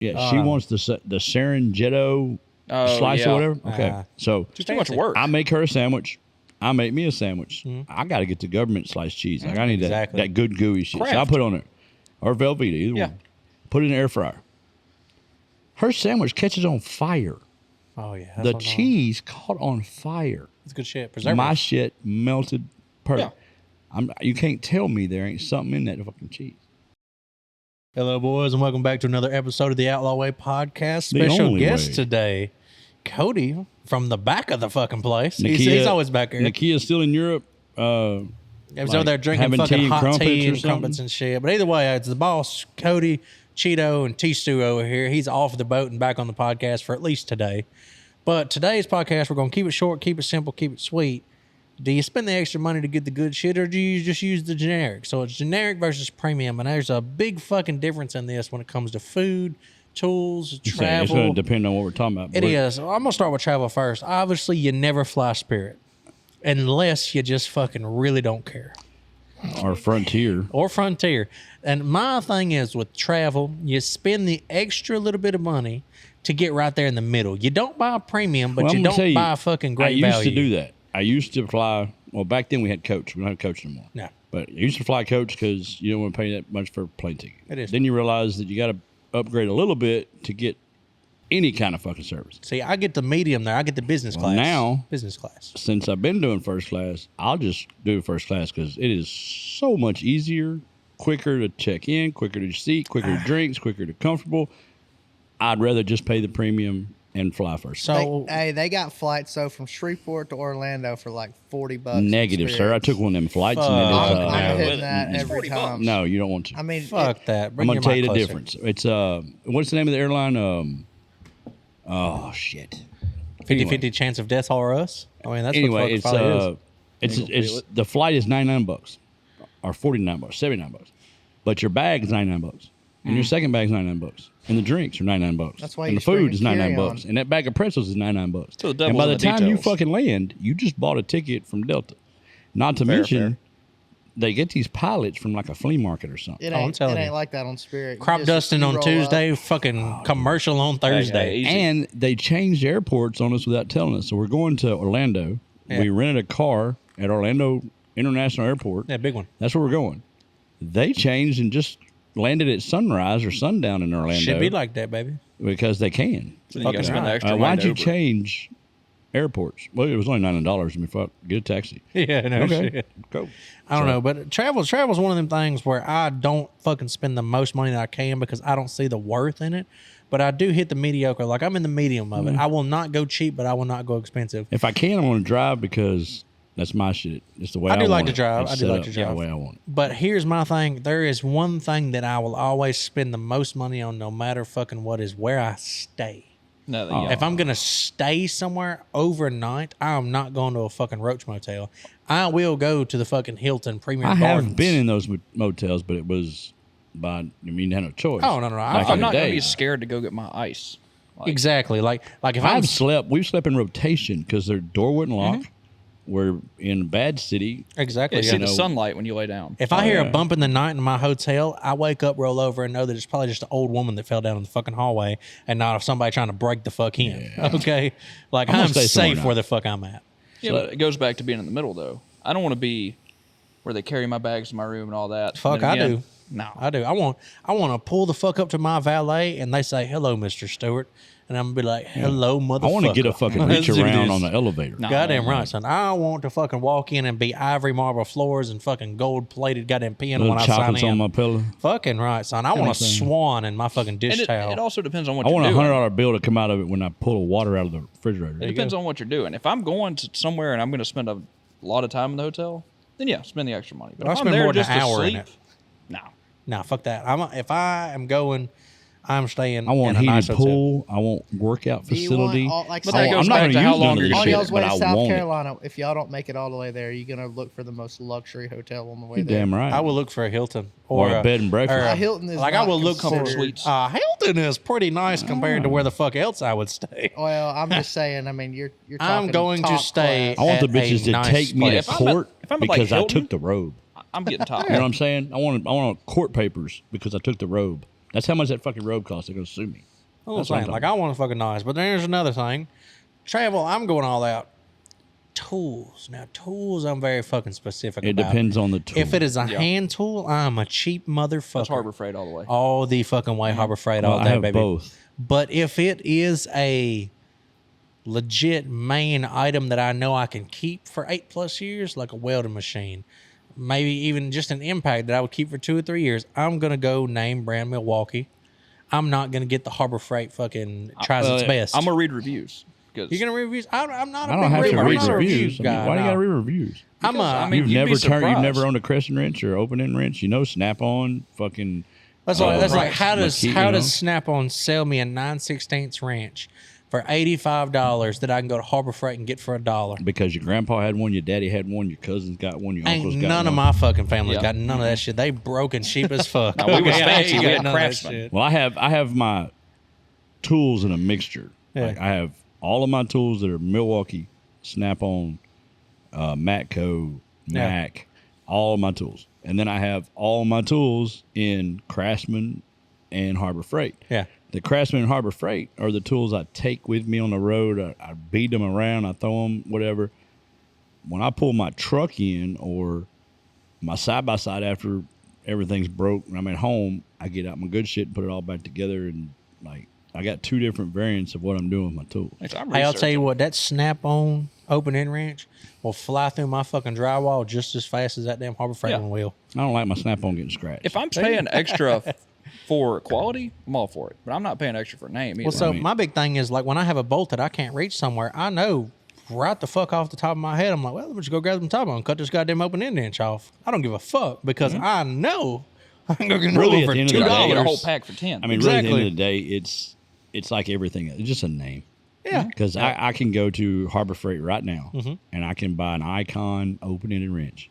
Yeah, she wants the Serenghetto slice or whatever. Okay, so just too much work. I make her a sandwich. I make me a sandwich. I got to get the government sliced cheese. Like I need that good gooey shit. Kraft. So I put on it, or Velveeta, either one. Put it in the air fryer. Her sandwich catches on fire. Oh yeah, the cheese caught on fire. It's good shit. Preservative. My shit melted perfect. You can't tell me there ain't something in that fucking cheese. Hello, boys, and welcome back to another episode of the Outlaw Way podcast. Special guest today, Cody from the back of the fucking place. He's always back here. Nikia's still in Europe. He was over there drinking fucking hot tea and crumpets and shit. But either way, it's the boss, Cody, Cheeto, and T-Stew over here. He's off the boat and back on the podcast for at least today. But today's podcast, we're going to keep it short, keep it simple, keep it sweet. Do you spend the extra money to get the good shit, or do you just use the generic? So it's generic versus premium, and there's a big fucking difference in this when it comes to food, tools, travel. It's going to depend on what we're talking about. It is. I'm going to start with travel first. Obviously, you never fly Spirit unless you just fucking really don't care. Or Frontier. And my thing is with travel, you spend the extra little bit of money to get right there in the middle. You don't buy a premium, but you don't buy a fucking great value. I used to do that. I used to fly. Well, back then we had coach. We don't have coach anymore. No. But I used to fly coach because you don't want to pay that much for a plane ticket. It is. Then you realize that you got to upgrade a little bit to get any kind of fucking service. See, I get the medium there. I get the business class. Now, business class. Since I've been doing first class, I'll just do first class because it is so much easier, quicker to check in, quicker to seat, quicker to drinks, quicker to comfortable. I'd rather just pay the premium and fly first. So they got flights from Shreveport to Orlando for like $40. Negative, sir. I took one of them flights. I'm hitting that every time. No, you don't want to. I mean, fuck that. I'm gonna tell you the difference. It's what's the name of the airline? Oh shit. 50-50 chance of death or us. I mean, that's anyway. What it's the flight is $99 or $49, $79, but your bag is $99. And your second bag's $99, and the drinks are $99. That's why. And the food is $99, and that bag of pretzels is $99. So and by the time you fucking land, you just bought a ticket from Delta. Not to mention, they get these pilots from like a flea market or something. It ain't like that on Spirit. Crop dusting on Tuesday, fucking commercial on Thursday, and they changed airports on us without telling us. So we're going to Orlando. Yeah. We rented a car at Orlando International Airport. Yeah, big one. That's where we're going. They changed and just landed at sunrise or sundown in Orlando. Should be like that, baby. Because they can. So you gotta spend the extra why'd you change airports? Well, it was only $9. I mean, fuck, get a taxi. Yeah, no shit. Go. I don't know, but travel's one of them things where I don't fucking spend the most money that I can because I don't see the worth in it. But I do hit the mediocre. Like, I'm in the medium of it. I will not go cheap, but I will not go expensive. If I can, I want to drive because that's my shit. It's the way I want it. I do like to drive. The way I want it. But here's my thing. There is one thing that I will always spend the most money on no matter fucking what is where I stay. If I'm going to stay somewhere overnight, I'm not going to a fucking Roach Motel. I will go to the fucking Hilton Premier Gardens. I have been in those motels, but it was you had no choice. Oh, no. I'm not going to be scared to go get my ice. Exactly. Like if we've slept in rotation because their door wouldn't lock. We're in a bad city. Exactly. You see the sunlight when you lay down. If I hear a bump in the night in my hotel, I wake up, roll over, and know that it's probably just an old woman that fell down in the fucking hallway and not somebody trying to break the fuck in. Yeah. Okay? Like, I'm safe where the fuck I'm at. Yeah, but it goes back to being in the middle, though. I don't want to be where they carry my bags to my room and all that. Fuck, I do. No. I do. I want to pull the fuck up to my valet, and they say, "Hello, Mr. Stewart." And I'm going to be like, hello, motherfucker. I want to get a fucking reach around on the elevator. Goddamn right, son. I want to fucking walk in and be ivory marble floors and fucking gold-plated goddamn pen when I sign in. Chocolates on my pillow. Fucking right, son. I want a swan in my fucking dish towel. It also depends on what you're doing. I want a $100 bill to come out of it when I pull the water out of the refrigerator. It depends on what you're doing. If I'm going to somewhere and I'm going to spend a lot of time in the hotel, then yeah, spend the extra money. But if I'm there more than an hour in it. No, fuck that. If I am going... I'm staying. I want in a heated nice pool. I want workout facility. But that goes back to how long you're on y'all's way to South want Carolina. If y'all don't make it all the way there, you're gonna look for the most luxury hotel on the way You're there. Damn right. I will look for a Hilton or a bed and breakfast. Hilton is like I will look for suites. Hilton is pretty nice compared to where the fuck else I would stay. Well, I'm just saying. I mean, you're talking I'm going to stay. I want the bitches to take me to court because I took the robe. I'm getting top. You know what I'm saying? I want court papers because I took the robe. That's how much that fucking robe costs. They're going to sue me. I'm saying. Like, I want to fucking nice. But there's another thing. Travel, I'm going all out. Tools. Now, tools, I'm very fucking specific about. It depends on the tool. If it is a hand tool, I'm a cheap motherfucker. That's Harbor Freight all the way. All the fucking way, Harbor Freight all day, I have baby. both. But if it is a legit main item that I know I can keep for 8+ years, like a welding machine, maybe even just an impact that I would keep for 2 or 3 years, I'm going to go name brand Milwaukee. I'm not going to get the Harbor Freight fucking tries its best. I'm going to read reviews. You're going to read reviews? I'm not a I don't have to read reviews guy. Why do you got to read reviews? You've never owned a crescent wrench or opening wrench. You know, Snap-on fucking. That's like how does Snap-on sell me a 9/16 wrench for $85 that I can go to Harbor Freight and get for $1? Because your grandpa had one, your daddy had one, your cousins got one, your uncles got one. None of my fucking family's got none of that shit. They broken cheap as fuck. No, we was fancy. We had craftsmen. Well, I have my tools in a mixture. Yeah. Like I have all of my tools that are Milwaukee, Snap-on, Matco, Mac, all of my tools. And then I have all of my tools in Craftsman and Harbor Freight. Yeah. The Craftsman and Harbor Freight are the tools I take with me on the road. I beat them around. I throw them, whatever. When I pull my truck in or my side-by-side after everything's broke and I'm at home, I get out my good shit and put it all back together. And, like, I got 2 different variants of what I'm doing with my tools. Hey, I'll tell you what, that Snap-on open-end wrench will fly through my fucking drywall just as fast as that damn Harbor Freight one will. I don't like my Snap-on getting scratched. If I'm paying extra for quality, I'm all for it. But I'm not paying extra for name either. Well, so my big thing is, like, when I have a bolt that I can't reach somewhere, I know right the fuck off the top of my head, I'm like, well, let me just go grab some top and cut this goddamn open-end inch off. I don't give a fuck because I know I can go get Really, for at the end of the day, I get a $2. whole pack for 10. I mean, really, at the end of the day, it's like everything. It's just a name. Yeah. Because I can go to Harbor Freight right now, and I can buy an Icon open-ended wrench,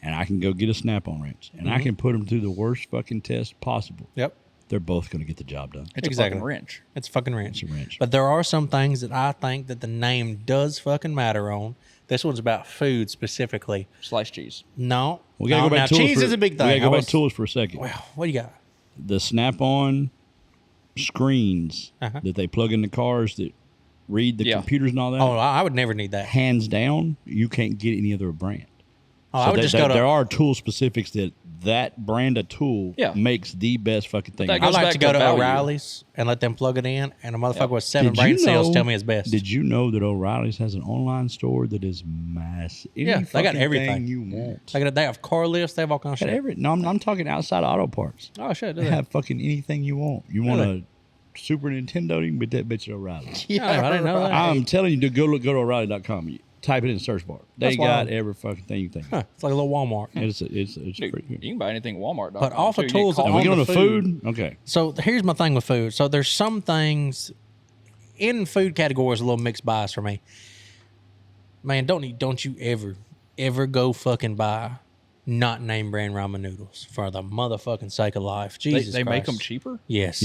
and I can go get a Snap-on wrench, and I can put them through the worst fucking test possible. Yep. They're both going to get the job done. It's a fucking wrench. It's a fucking wrench. It's a wrench. But there are some things that I think that the name does fucking matter on. This one's about food specifically. Sliced cheese. No. We got to go back to tools. Cheese is a big thing. We got to go back to tools for a second. Well, what do you got? The Snap-on screens that they plug in the cars that read the computers and all that. Oh, I would never need that. Hands down, you can't get any other brand. Oh, I would just go to. There are tool specifics that brand of tool makes the best fucking thing. I like to go to O'Reilly's and let them plug it in, and a motherfucker with 7 brain cells tell me it's best. Did you know that O'Reilly's has an online store that is massive? Yeah, they got everything you want. They have car lifts. They have all kinds of shit. No, I'm talking outside auto parts. Oh shit, they have fucking anything you want. You want a Super Nintendo? You can get that bitch at O'Reilly's. Yeah, I didn't know that. I'm telling you to go to O'Reilly.com. Type it in the search bar. They got every fucking thing you think. It's like a little Walmart. It's Dude, pretty good. You can buy anything at Walmart. But off of tools, are we going to food? Okay. So here's my thing with food. So there's some things in food categories a little mixed bias for me. Man, don't you ever go fucking buy not name brand ramen noodles for the motherfucking sake of life. Jesus They Christ. make them cheaper? Yes.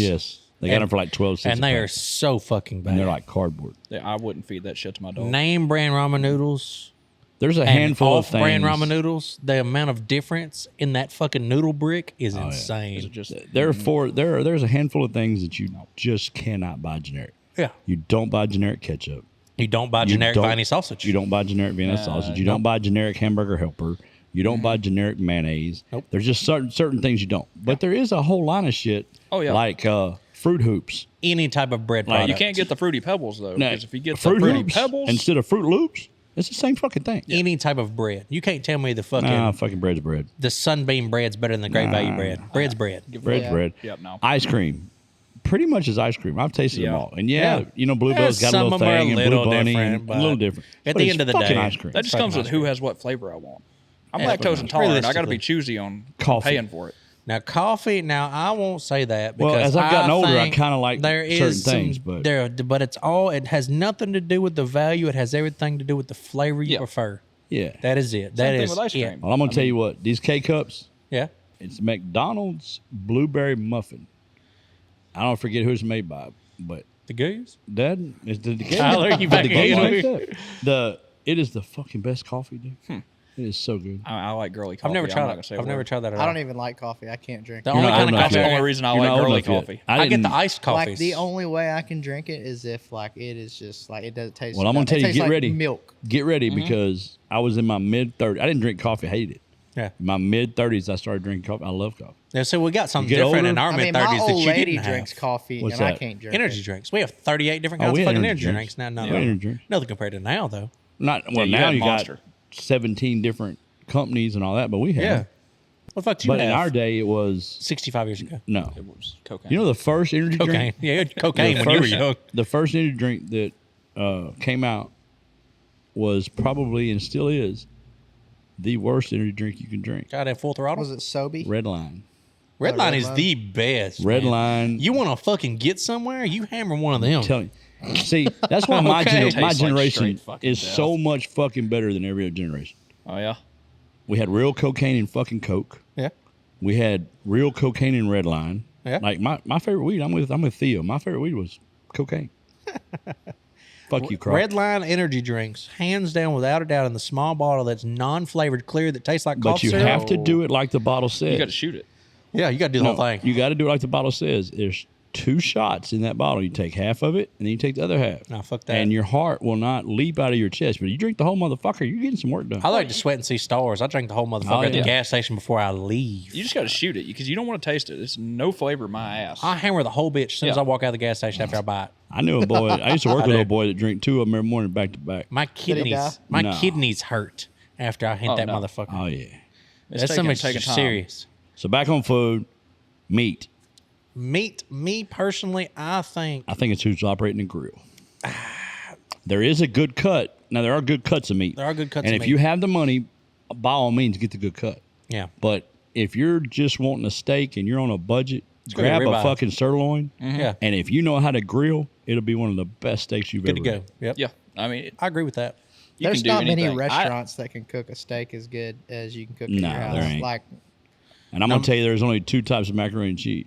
They got them for like 12 cents. And they are so fucking bad. And they're like cardboard. I wouldn't feed that shit to my dog. Name brand ramen noodles. There's a handful of things. Off-brand ramen noodles, the amount of difference in that fucking noodle brick is insane. Is it just, there's a handful of things that you just cannot buy generic. Yeah. You don't buy generic ketchup. You don't buy generic Vienna sausage. You don't buy generic Vienna sausage. You don't buy generic hamburger helper. You don't buy generic mayonnaise. Nope. There's just certain things you don't. But there is a whole line of shit like Fruit Hoops. Any type of bread product. You can't get the Fruity Pebbles, though. No, Because if you get the Fruit Fruity Hoops Pebbles instead of Fruit Loops, it's the same fucking thing. Any type of bread. You can't tell me the fucking... fucking bread's bread. The Sunbeam bread's better than the Great Value bread. Bread's bread. Bread's bread. Yep, no. Ice cream. Pretty much is ice cream. I've tasted them all. And Bluebell's got a some little of them are thing, a and little Blue Bunny, different, a little different. At But the it's end of the fucking day, ice cream. That just comes with who has what flavor I want. I'm lactose intolerant. I got to be choosy on paying for it. Now, coffee. Now, I won't say that because as I've gotten older, I kind of like there is certain things, but it has nothing to do with the value. It has everything to do with the flavor you prefer. Yeah, that is it. Same thing with ice cream. Well, I'm gonna tell you what. These K cups. Yeah, it's McDonald's blueberry muffin. I don't forget who it's made by, but the Goose. Dad is the Tyler, you back again? It is the fucking best coffee, dude. It is so good. I like girly coffee. I've never tried I'm not it. gonna say a I've never word. tried that at all. I don't even like coffee. I can't drink The it. only not kind of old enough coffee That's the yet. only reason I You're like not old girly enough yet. coffee. I get the didn't- iced coffees. Like the only way I can drink it is if like it is just like it doesn't taste. Well, I'm gonna tell it you, tastes get like ready. Milk. Get ready because I was in my mid-30s. I didn't drink coffee. I hated it. Yeah. In my mid-30s, I started drinking coffee. I love coffee. Yeah, so we got something get different older- in our I mid mean, my 30s that old you lady didn't drinks have. coffee, What's and I that? can't drink Energy it. drinks. We have 38 different Oh, kinds we of had fucking energy energy drinks. drinks now. Yeah, we had energy drinks. Nothing compared to now, though. Not well. you now had you Monster. got 17 different companies and all that, but we had. Yeah. them. What the fuck do you But in have? our day, it was 65 years ago. no. It was cocaine. You know the first energy Cocaine. drink. Yeah, you had cocaine when you were young. The first energy drink that came out was probably and still is the worst energy drink you can drink. God, at full throttle. Was it Sobe? Red Line. Red Line is Line? the best. Red man. Line. You want to fucking get somewhere? You hammer one of them. Tell you. See, that's why my, Okay. my Tastes like generation straight fucking is death. so much fucking better than every other generation. Oh yeah. We had real cocaine in fucking Coke. Yeah. We had real cocaine in Red Line. Yeah. Like my favorite weed, I'm with Theo. My favorite weed was cocaine. Fuck you, Croc. Red Line energy drinks, hands down, without a doubt, in the small bottle that's non-flavored, clear, that tastes like cough But you syrup. have to do it like the bottle says. You got to shoot it. Yeah, you got to do the whole thing. You got to do it like the bottle says. There's 2 shots in that bottle. You take half of it, and then you take the other half. No, fuck that. And your heart will not leap out of your chest. But you drink the whole motherfucker, you're getting some work done. I like to sweat and see stars. I drink the whole motherfucker at the yeah. gas station before I leave. You just got to shoot it because you don't want to taste it. It's no flavor in my ass. I hammer the whole bitch as soon as Yeah. I walk out of the gas station after I buy it. I knew a boy. I used to work I with a do. boy that drank 2 of them every morning back to back. My die? kidneys, No. kidneys hurt after I hit Oh, that no. motherfucker. Oh yeah. It's That's so much taking time. serious. So back on food, meat. Meat, me personally, I think I think it's who's operating the grill. There is a good cut. Now there are good cuts of meat. There are good cuts and of if meat. you have the money, by all means, get the good cut. yeah. But if you're just wanting a steak and you're on a budget, go get grab a ribeye. fucking sirloin. Yeah. And if you know how to grill, it'll be one of the best steaks you've Good to ever go. had. Yep. Yeah. I mean, I agree with that. you There's can do not many anything. restaurants that can cook a steak as good as you can cook in No, your house. there ain't. Like And I'm going to tell you there's only 2 types of macaroni and cheese.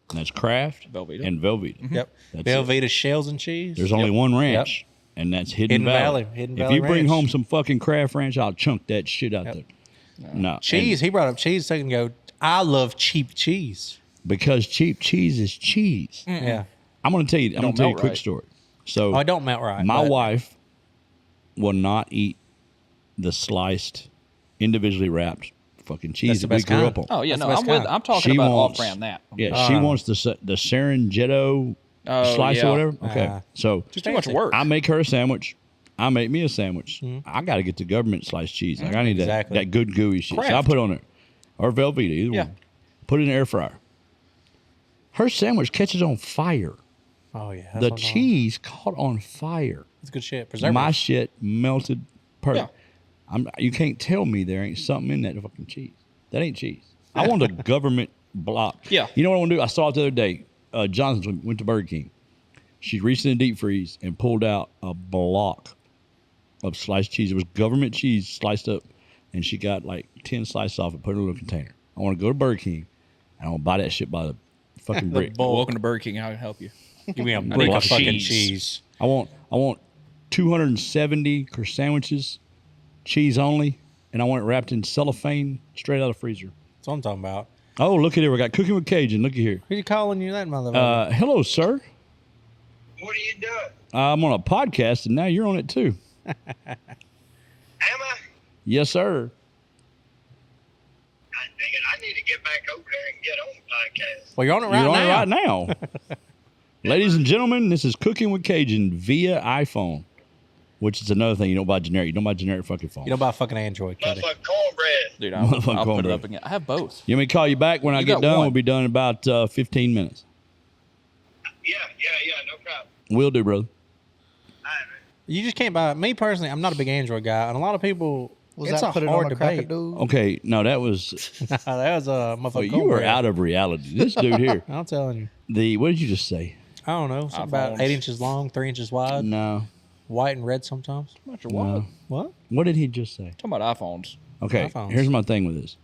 And that's Kraft Velveeta. and Velveeta. Yep. That's Velveeta shells and cheese. There's only one ranch, and that's Hidden, Hidden Valley. Valley. Hidden if Valley you bring Ranch. home some fucking Kraft Ranch, I'll chunk that shit out there. No. cheese. He brought up cheese a second ago. I love cheap cheese. Because cheap cheese is cheese. Yeah. I'm going to tell you. I'm going Don't to tell you a melt quick right. story. So Oh, I don't melt right. my but wife will not eat the sliced, individually wrapped fucking cheese the that we best grew kind. up on. Oh yeah, That's no, the best I'm with. kind. I'm talking She about wants- off-brand that. Yeah, she wants the Sarangetto Oh, slice yeah. or whatever. Okay, so Just too much work. I make her a sandwich. I make me a sandwich. I got to get the government sliced cheese. Like I need Exactly. that good gooey shit. So I Kraft. put it on there, or Velveeta, either Yeah. one. Put it in the air fryer. Her sandwich catches on fire. Oh yeah. The cheese caught on fire. It's good shit. Preservative. My shit melted perfect. Yeah. You can't tell me there ain't something in that fucking cheese. That ain't cheese. I want a government block. Yeah. You know what I want to do? I saw it the other day. Johnson went to Burger King. She reached in the deep freeze and pulled out a block of sliced cheese. It was government cheese sliced up, and she got like 10 slices off and put it in a little container. I want to go to Burger King, and I want to buy that shit by the fucking brick. Welcome to Burger King. How can I help you? Give me a need brick a of fucking cheese. cheese. I want 270 sandwiches, cheese only, and I want it wrapped in cellophane straight out of the freezer. That's what I'm talking about. Oh, look at here. We got Cooking with Cajun. Look at here. Who's calling you that motherfucker? Hello, sir. What are you doing? I'm on a podcast, and now you're on it too. Am I? Yes, sir. I think I need to get back over there and get on the podcast. Well, you're on it right You're now. on it right now. Ladies and gentlemen, this is Cooking with Cajun via iPhone, which is another thing. You don't buy generic. You don't buy generic fucking phones. You don't buy a fucking Android, Cody. Motherfucking cornbread. Dude, Motherfucking I'll put it cornbread. up again. I have both. You want me to call you back when I You get got done? one. We'll be done in about 15 minutes. Yeah, no problem. Will do, brother. All right, man. You just can't buy. Me personally, I'm not a big Android guy, and a lot of people. was it's that a put it hard on a debate. crocodile? Okay, no, that was. that was a motherfucker. Well, you were out of reality. This dude here. I'm telling you. What did you just say? I don't know. Something about iPhones. 8 inches long, 3 inches wide, No. white and red sometimes. What? What? What? What did he just say? Talking about iPhones. Okay, iPhones. here's my thing with this.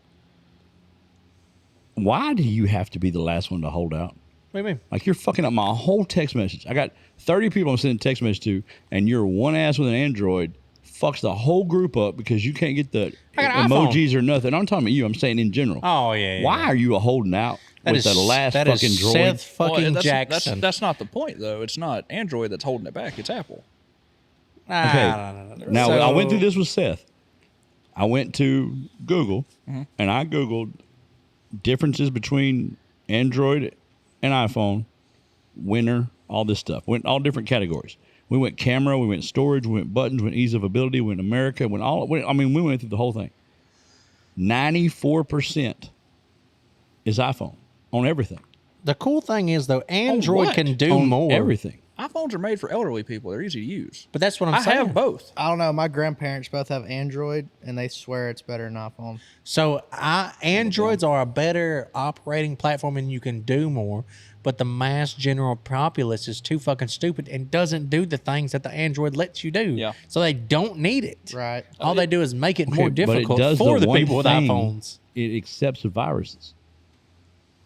Why do you have to be the last one to hold out? What do you mean? Like, you're fucking up my whole text message. I got 30 people I'm sending text message to, and you're one ass with an Android fucks the whole group up because you can't get the emojis or nothing. I'm talking about you. I'm saying in general. Oh, yeah. Why are you holding out with the last fucking droid? Seth fucking Jackson. That's not the point, though. It's not Android that's holding it back. It's Apple. Okay. Now, I went through this with Seth. I went to Google, and I Googled differences between Android and iPhone, winner, all this stuff. Went all different categories. We went camera, we went storage, we went buttons, we went ease of ability, we went America, we went through the whole thing. 94% is iPhone on everything. The cool thing is, though, Android can do more. Everything. iPhones are made for elderly people. They're easy to use. But that's what I'm saying. I have both. I don't know. My grandparents both have Android, and they swear it's better than iPhone. So Androids are a better operating platform, and you can do more. But the mass general populace is too fucking stupid and doesn't do the things that the Android lets you do. Yeah. So they don't need it. Right. All they do is make it more difficult but it does for the one people with thing. iPhones. It accepts viruses.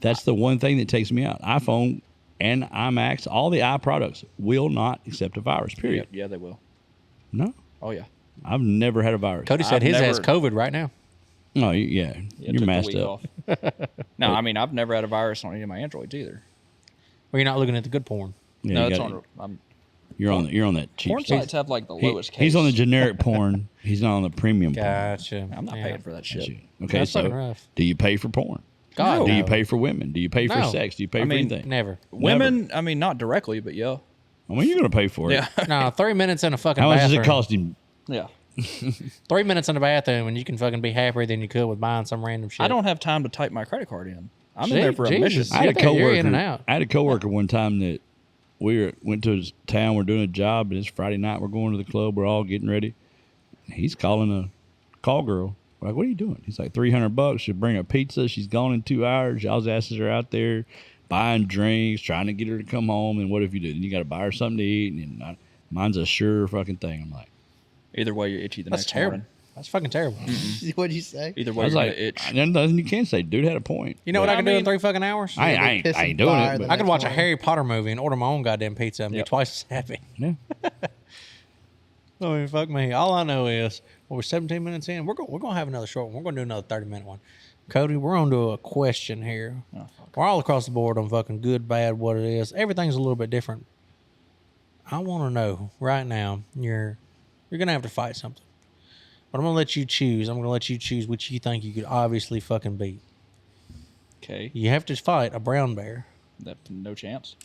That's the one thing that takes me out. iPhone and iMacs, all the products will not accept a virus, period. Yeah, they will. No. Oh, yeah. I've never had a virus. Cody said his has COVID right now. Oh, yeah. You're masked up. No, I mean, I've never had a virus on any of my Androids either. Well, you're not looking at the good porn. Yeah, No, it's on. You're on that cheap Porn stuff. sites have like the lowest case. He's on the generic porn. He's not on the premium porn. Gotcha. I'm not paying for that shit. Okay, That's fucking so rough. do you pay for porn? God, Do no. you pay for women? Do you pay for No. sex? Do you pay for mean, anything? Never. Women, I mean, not directly, but yeah. I mean, you're going to pay for it. Yeah. No, 3 minutes in a fucking How much bathroom. does it cost him? Yeah. 3 minutes in the bathroom, and you can fucking be happier than you could with buying some random shit. I don't have time to type my credit card in. I'm in there for a mission. Jesus. I had a You're in and out. coworker. I had a coworker one time that went to his town. We're doing a job, and it's Friday night. We're going to the club. We're all getting ready. He's calling a call girl. We're like, what are you doing? He's like, $300. She'll bring a pizza. She's gone in 2 hours. Y'all's asses are out there buying drinks, trying to get her to come home. And what if you do? Then you got to buy her something to eat. And mine's a sure fucking thing. I'm like, Either way, you're itchy the That's next terrible. morning. That's fucking terrible. What'd you say? Either I way, was you're like, gonna itch. there's nothing you can say. Dude had a point. You know what Yeah, I can I do in mean- 3 fucking hours? I ain't doing it. But I could watch a Harry Potter movie and order my own goddamn pizza and be Yep. twice as happy. yeah. I mean, fuck me. All I know is we're 17 minutes in. We're gonna have another short one. We're gonna do another 30-minute one. Cody, we're on to a question here. We're all across the board on fucking good, bad, what it is. Everything's a little bit different. I want to know right now. You're gonna have to fight something, but I'm gonna let you choose. I'm gonna let you choose which you think you could obviously fucking beat. Okay. You have to fight a brown bear, No chance.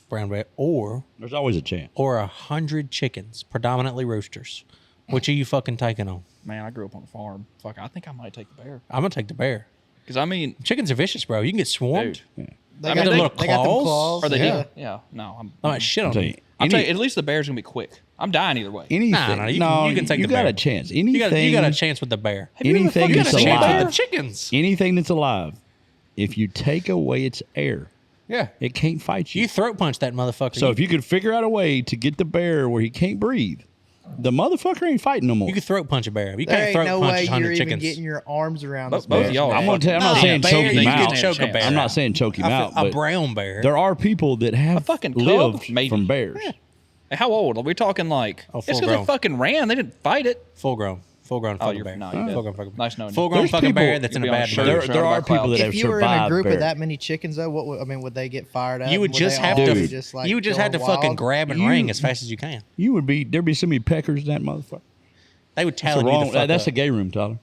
or There's always a chance. 100 chickens, predominantly roosters. Which are you fucking taking on? Man, I grew up on a farm. Fuck, I think I might take the bear. I'm gonna take the bear. Because, I mean, Chickens are vicious, bro. You can get swarmed. dude. They I got mean, them they- little they got them claws? claws. Are they? Yeah. Yeah. No, I'm I might shit on I'll tell you. you, I'll tell you, at least the bear's going to be quick. I'm dying either way. anything. No, you can take you the got bear. a chance. Anything. You got a chance with the bear. Anything You got that's a chance alive. with the chickens. Anything that's alive. If you take away its air, Yeah. it can't fight you. You throat punch that motherfucker. So if you could figure out a way to get the bear where he can't breathe, the motherfucker ain't fighting no more. you could throat punch a bear. You There can't aint throat no punch way you're 100 even chickens. getting your arms around this Both bear. of y'all are I'm not fucking- saying bear, choke you him can out. choke a bear. I'm not saying choke him out, A but brown bear. there are people that have fucking cub, lived maybe. from bears. How old? Are we talking like? Oh, it's because full-grown. they fucking ran. They didn't fight it. Full grown fucking you're bear. no, you're Full dead. grown fucking Nice knowing you. Full grown There's fucking people- bear that's You'd in be a on a bad shirt. mood. There Surrounded are by people that clouds. have If you were in a survived group bears. of that many chickens, though, would they get fired up? You would just have to- be just, like, you would just have to going fucking wild? grab and You- ring as fast as you can. There'd be so many peckers in that motherfucker. They would That's, tally you the fuck that's up. a gay room, Tyler.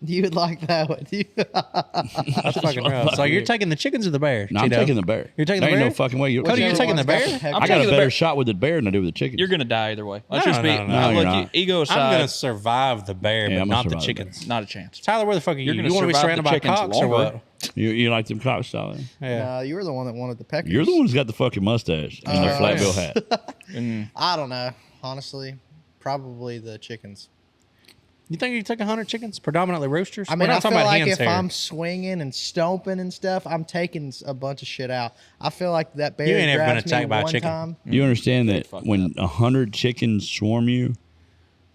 You would like that, would you? That's fucking rough. So you're taking the chickens or the bear? No, I'm Cheeto? taking the bear. You're taking there the ain't bear? no fucking way. Cody, you're Whichever taking the one's got bear? the heck- I'm I got taking a the better bear. shot with the bear than I do with the chickens. You're gonna die either way. Let's No, just no, be no, no, look, you're not. ego I'm gonna aside. survive the bear, Yeah, but I'm not gonna the survive the chickens. Not a chance. Tyler, where the fuck are you? You're gonna You want to be survive surrounded the by chickens cocks or longer. what? You like them cocks, Tyler? Yeah. No, you were the one that wanted the peckers. You're the one who's got the fucking mustache and the flat bill hat. I don't know. Honestly, probably the chickens. You think you took 100 chickens, predominantly roosters? I We're mean, not I feel talking about like hens if here. I'm swinging and stomping and stuff, I'm taking a bunch of shit out. I feel like that bear You ain't ever been grabs me attacked by a one chicken. time. You understand that fuck when 100 chickens swarm you,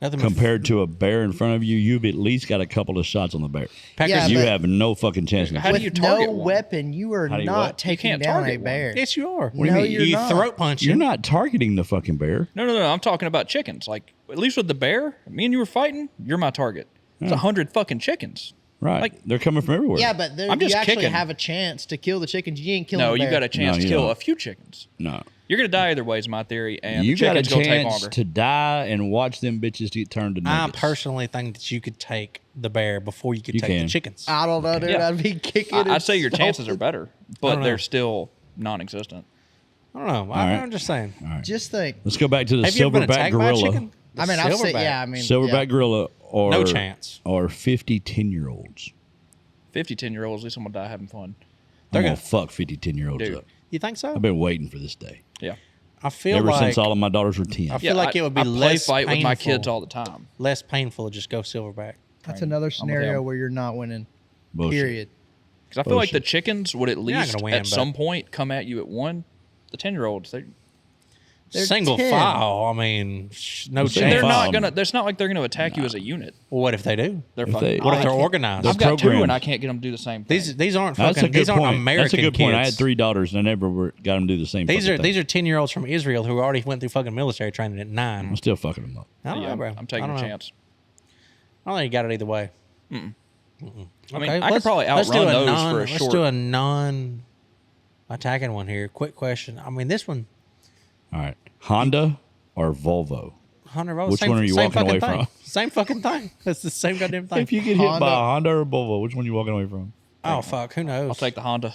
Nothing but compared to a bear in front of you, you've at least got a couple of shots on the bear. Packers. Yeah, You but- have no fucking chance. in How do hell. you With target no one? weapon, you are How do you not what? taking can't down a target one. bear. Yes, you are. do you No, mean? you're You not. throat punch You're him. not targeting the fucking bear. No. I'm talking about chickens. Like at least with the bear, me and you were fighting. You're my target. It's 100 fucking chickens. Right. Like, they're coming from everywhere. Yeah, but I'm you just actually kicking. have a chance to kill the chickens. You ain't killing No, the you bear. got a chance No, to you kill don't. a few chickens. No. You're going to die either way is my theory, and You the got a chicken's going to take chance longer. to die and watch them bitches get turned to I nuggets. personally think that you could take the bear before you could You take can. the chickens. I don't know, dude. Yeah. I'd be kicking. I'd say your chances are better, but know. they're still non-existent. I don't know. right. I'm just saying. All right. Just think. Let's go back to the Have you ever been silverback attacked by a gorilla. chicken? The I mean, I've said, silverback. yeah. I mean, Silverback yeah. gorilla or No chance. Or 50 10-year-olds. 50, 10-year-olds, at least I'm going to die having fun. They're Okay. gonna fuck 50 10-year-olds Dude. up. You think so? I've been waiting for this day Yeah. I feel ever like since all of my daughters were 10. I feel like it would be I play less fight with my painful. kids all the time. less painful to just go silverback. That's another scenario where you're not winning. Bullshit. Period. Because I feel like the Bullshit. chickens would at not least gonna win, at but- some point come at you at one. The 10-year-olds, They're Single 10. file. I mean, no Well, chance. single they're file. not gonna. It's not like they're gonna attack you as a unit. Well, what if they do? They're If fucking. they- What if they're can't- organized? I've got two, programmed. and I can't get them to do the same thing. These aren't That's a fucking. good These aren't point. American That's a good point. I had kids. 3 daughters and I never got them to do the same. These fucking are thing. 10-year-olds from Israel who already went through fucking military training at 9. I'm still fucking them up. I don't yeah, know, bro. I'm taking I don't a know. chance. I don't think you got it either way. I mean, Okay, I could probably outrun those for a short. Let's do a non-attacking one here. Quick question. I mean, this one, All right, Honda or Volvo? 100 volts. Which same, one are you same walking away fucking thing. from? Same fucking thing. It's the same goddamn thing. If you get hit Honda. by a Honda or a Volvo, which one are you walking away from? Oh fuck, who knows? I'll take the Honda.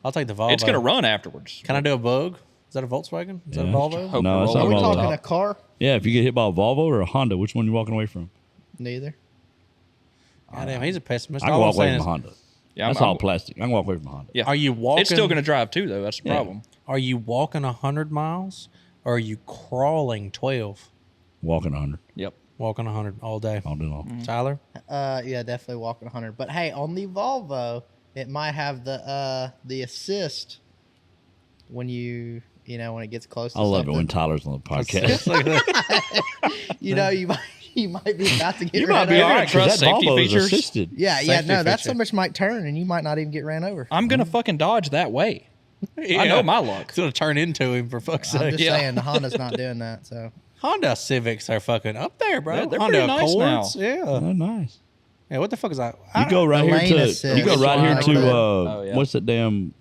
I'll take the Volvo. It's gonna run afterwards. Can I do a Bug? Is that a Volkswagen? Is that a Yeah. Volvo? Hope No, you're it's rolling not Are we Volvo. on talking top. a car? Yeah, if you get hit by a Volvo or a Honda, which one are you walking away from? Neither. Goddamn, he's a pessimist. I can All walk I'm away saying from a is, Honda. Yeah, That's all plastic. I can walk away from a Honda. Yeah. Are you walking? It's still gonna drive too, though. That's the Yeah. problem. Are you walking 100 miles, or are you crawling 12? Walking 100 Yep. Walking 100 all day. all day long. Tyler, Yeah, definitely walking 100. But hey, on the Volvo, it might have the assist when when it gets close to I love it something. when Tyler's on the podcast. You might be about to get You ran might be over. all right Trust because that safety Volvo is features. assisted. Yeah, Safety no, that feature. so much might turn and you might not even get ran over. I'm gonna fucking dodge that way. I know my luck. It's gonna turn into him for fuck's I'm sake. just Yeah. saying the Honda's not doing that. So Honda Civics are fucking up there, bro. They're Honda pretty nice now. Accords, yeah. Oh, nice. Yeah, what the fuck is that? You go right The here lane to assist. you go right here Like to that. Oh, yeah. what's that damn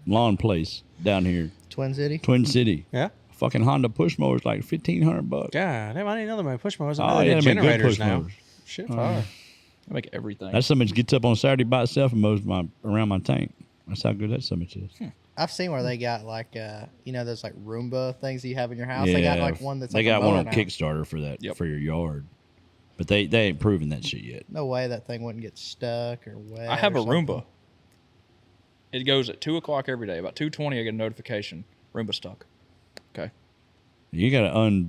lawn place down here, Twin City. Twin City. Yeah. Fucking Honda push mower is like $1,500. God, damn, I didn't know they made push mowers. I know Oh they yeah, did they make good generators push now. mowers. Shit, fire. I make everything. That somebody gets up on Saturday by itself and mows around my tank. That's how good that somebody is. I've seen where they got like those like Roomba things that you have in your house. They got like one that's they like got a one mower on now. Kickstarter for that Yep. for your yard, but they ain't proven that shit yet. No way that thing wouldn't get stuck or wet. I have or a something. Roomba. It goes at 2:00 every day. About 2:20, I get a notification. Roomba stuck. Okay. You got to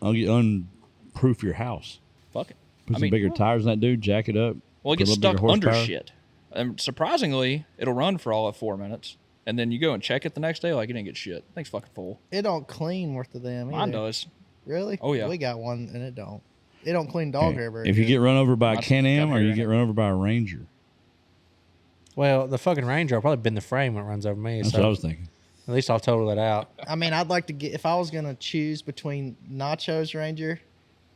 unproof your house. Fuck it. Put some bigger tires in that dude. Jack it up. Well, it put a gets little stuck bigger under horsepower. shit. And surprisingly, it'll run for all of 4 minutes. And then you go and check it the next day, like it didn't get shit. Thing's fucking full. It don't clean worth of them. Mine either. does. Really? Oh, yeah. We got one and it don't. It don't clean dog hair very If you good. get run over by a Mine's Can-Am got or hair you in get it. run over by a Ranger. Well, the fucking Ranger will probably bend the frame when it runs over me. That's So what I was thinking. at least I'll total it out. I mean, I'd like to get if I was gonna choose between Nacho's Ranger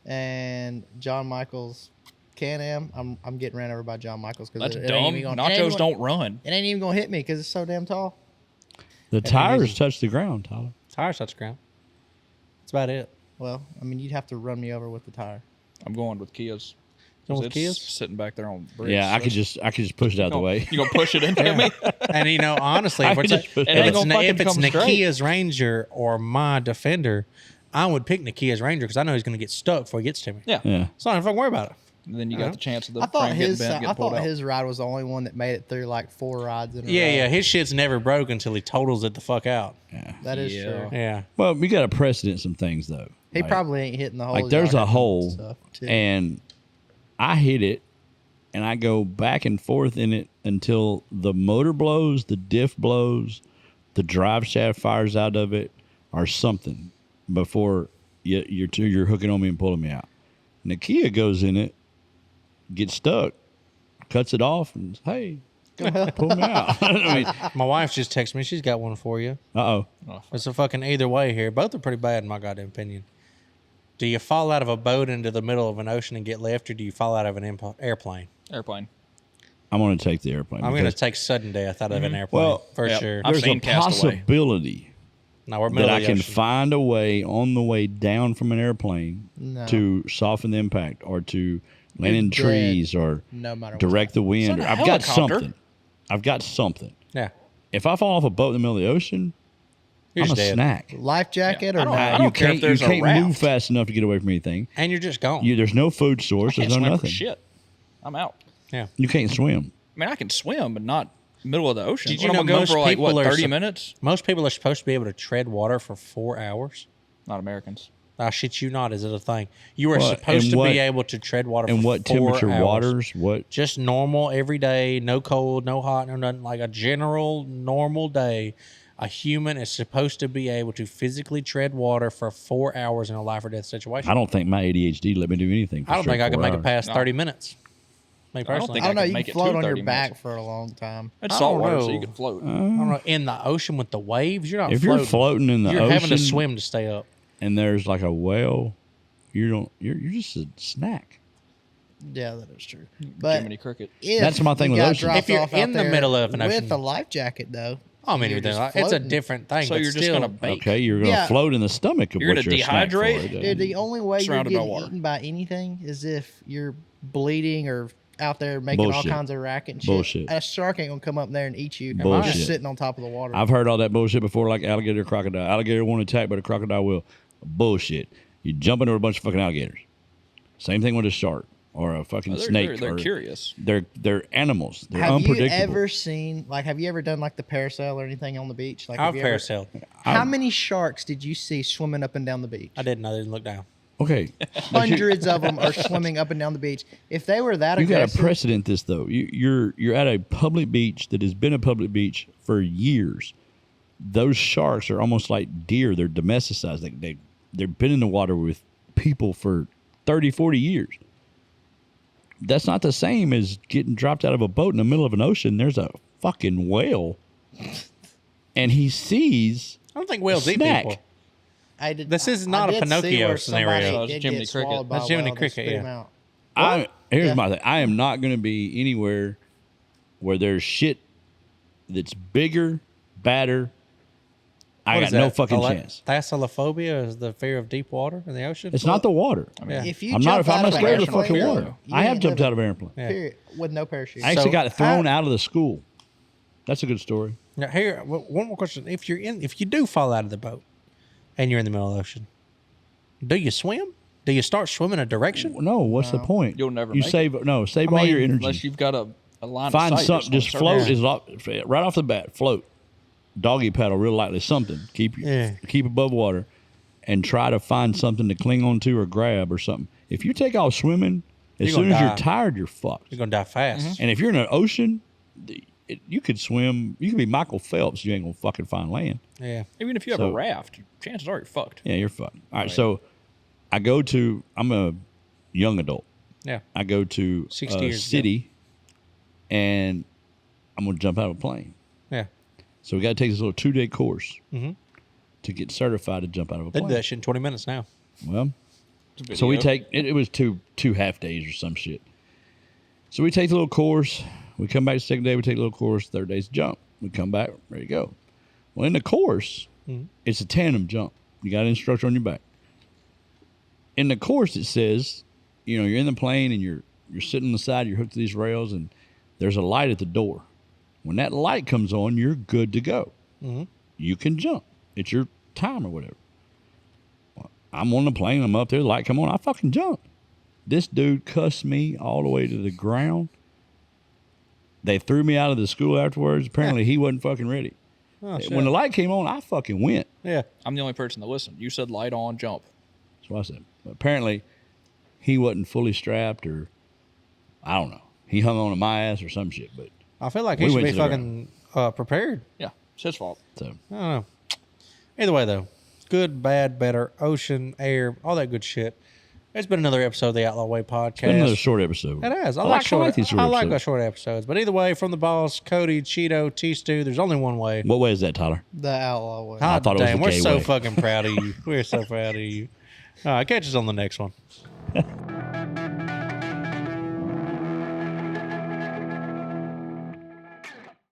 and John Michael's Can-Am. I'm getting ran over by John Michael's because That's dumb. Nachos don't run. It ain't even gonna hit me because it's so damn tall. The tires touch the ground, Tyler. Tires touch the ground. That's about it. Well, I mean, you'd have to run me over with the tire. I'm going with Kias. Going with It's Kias? sitting back there on bricks. Yeah, I could just push it out the way. You gonna push it into me? And honestly, I if it's, just put- if It ain't it's, gonna fucking if it's come straight. Nikia's Ranger or my Defender, I would pick Nikia's Ranger because I know he's going to get stuck before he gets to me. Yeah. Yeah. So I don't fucking worry about it. And then you got the chance of the I thought frame getting his bent, I getting pulled thought out. his ride was the only one that made it through like 4 rides in a row. Yeah, his shit's never broke until he totals it the fuck out. That is Yeah. true. Yeah. Well, we got to precedent some things though. He Like- probably ain't hitting the hole. like there's a hole stuff, too. and I hit it and I go back and forth in it until the motor blows, the diff blows, the drive shaft fires out of it or something before you're hooking on me and pulling me out. Nakia goes in it, gets stuck, cuts it off and hey, pull me out. I mean, My wife just texted me. She's got one for you. uh-oh. It's a fucking either way here. Both are pretty bad in my goddamn opinion. Do you fall out of a boat into the middle of an ocean and get left, or do you fall out of an airplane? Airplane. I'm going to take the airplane. I'm going to take sudden death out of an airplane, Well, for yeah. sure. I've There's a seen Castaway. possibility No, we're middle that of I the can ocean. find a way on the way down from an airplane No. to soften the impact or to land in dead. trees or No matter what. direct the wind. It's not a I've got helicopter. something. I've got something. Yeah. If I fall off a boat in the middle of the ocean, You're I'm a just dead. snack. Life jacket Yeah, or I don't- not? I don't care if there's you a can't raft. move fast enough to get away from anything. And you're just gone. There's no food source. I There's can't no swim for nothing. shit. I'm out. Yeah. You can't swim. I mean, I can swim, but not middle of the ocean. Did you What, know I'm gonna most go for like people what are 30 sup- minutes? Most people are supposed to be able to tread water for 4 hours. Not Americans. I shit you not. Is it a thing? You are What? supposed And to what- be able to tread water And for what 4 temperature hours. waters? What? Just normal, every day, no cold, no hot, no nothing. Like a general, normal day, a human is supposed to be able to physically tread water for 4 hours in a life or death situation. I don't think my ADHD let me do anything. For I don't think I could make it 4 hours. past No. 30 minutes. Me I don't personally. think I don't know. could You make can it float to on your 30 back minutes. for a long time. It's I salt don't water, so know. you can float. I don't know. In the ocean with the waves, you're not If floating. you're floating in the you're ocean having to swim to stay up. and there's like a whale, you're just a snack. Yeah, that is true. But Jiminy Cricket. if That's my thing you with got ocean. dropped If you're off out in the there middle of an ocean- with a life jacket, though, I mean, you're everything. just It's a floating. different thing. So but you're just still, gonna bake. Okay, you're gonna Yeah. float in the stomach of You're what gonna you're a snack for. dehydrate? Dude, the only way you're Surrounded by getting water. eaten by anything is if you're bleeding or out there making all Bullshit. kinds of racket and shit. Bullshit. A shark ain't gonna come up there and eat you. Bullshit. Just sitting on top of the water. I've heard all that bullshit before, like alligator, crocodile. Alligator won't attack, but a crocodile will. Bullshit. You jump into a bunch of fucking alligators. Same thing with a shark or a fucking Oh, snake. They're or- curious. They're animals. They're have you unpredictable. ever seen, like, have you ever done like the parasail or anything on the beach? Like, I've have you ever- parasailed. How many sharks did you see swimming up and down the beach? I didn't. I didn't look down. Okay. but you- Hundreds of them are swimming up and down the beach. If they were that You got aggressive, to precedent this though. You're at a public beach that has been a public beach for years. Those sharks are almost like deer. They're domesticized. They've been in the water with people for 30, 40 years. That's not the same as getting dropped out of a boat in the middle of an ocean. There's a fucking whale, and he sees I don't think whales eat Snack. people. I did. This is I not a did see Pinocchio where somebody scenario. So it's did Jiminy get Cricket. swallowed by That's a Jiminy whale, they Cricket, spit him yeah. out. Here's Yeah. my thing. I am not going to be anywhere where there's shit that's bigger, badder. I What got is no that? fucking chance. Thalassophobia is the fear of deep water in the ocean. It's not the water. Yeah. If you I'm jump not out of scared of the an fucking airplane, water. you I have ain't jumped living. out of an airplane. Yeah. Period. With no parachute. I actually So, got thrown out of the school. That's a good story. Now, here, one more question: if you do fall out of the boat, and you're in the middle of the ocean, do you swim? Do you start swimming a direction? No, what's the point? You'll never You make save save all mean, your Unless energy. you've got a line Find of sight. something. Just float. Yeah. Right off the bat. Float. Doggy paddle real lightly. Something. Keep above water, and try to find something to cling onto or grab or something. If you take off swimming, as You're soon gonna as die. you're tired, you're fucked. You're gonna die fast. And if you're in an ocean, you could swim. You could be Michael Phelps. You ain't gonna fucking find land. Yeah. Even if you have So- a raft, chances are you're fucked. Yeah, you're fucked. All right. So I'm a young adult. Yeah. I go to 60 a years ago. city, and I'm gonna jump out of a plane. Yeah. So we got to take this little 2-day course Mhm. to get certified to jump out of a They plane. do that shit in 20 minutes now. Well, It's a so we video. take it was two half days or some shit. So we take the little course. We come back the second day. We take a little course. Third day's jump. We come back. Ready to go. Well, in the course, it's a tandem jump. You got an instructor on your back. In the course, it says, you're in the plane and you're sitting on the side. You're hooked to these rails, and there's a light at the door. When that light comes on, you're good to go. You can jump. It's your time or whatever. Well, I'm on the plane. I'm up there. The light come on. I fucking jump. This dude cussed me all the way to the ground. They threw me out of the school afterwards. Apparently, he wasn't fucking ready. Oh, shit. When the light came on, I fucking went. Yeah. I'm the only person that listened. You said light on, jump. That's what I said. But apparently, he wasn't fully strapped, or I don't know. He hung on to my ass or some shit. But I feel like We he should went be to the fucking prepared. Yeah, it's his fault. so I don't know. Either way, though, good, bad, better, ocean, air, all that good shit. It's been another episode of the Outlaw Way podcast. been another short episode. It has. I I like short. these short I like episodes. short episodes. But either way, from the boss, Cody, Cheeto, T-Stew, there's only one way. What way is that, Tyler? The outlaw way. I thought it was Damn, the we're gay so way. fucking proud of you. We're so proud of you. Catch us on the next one.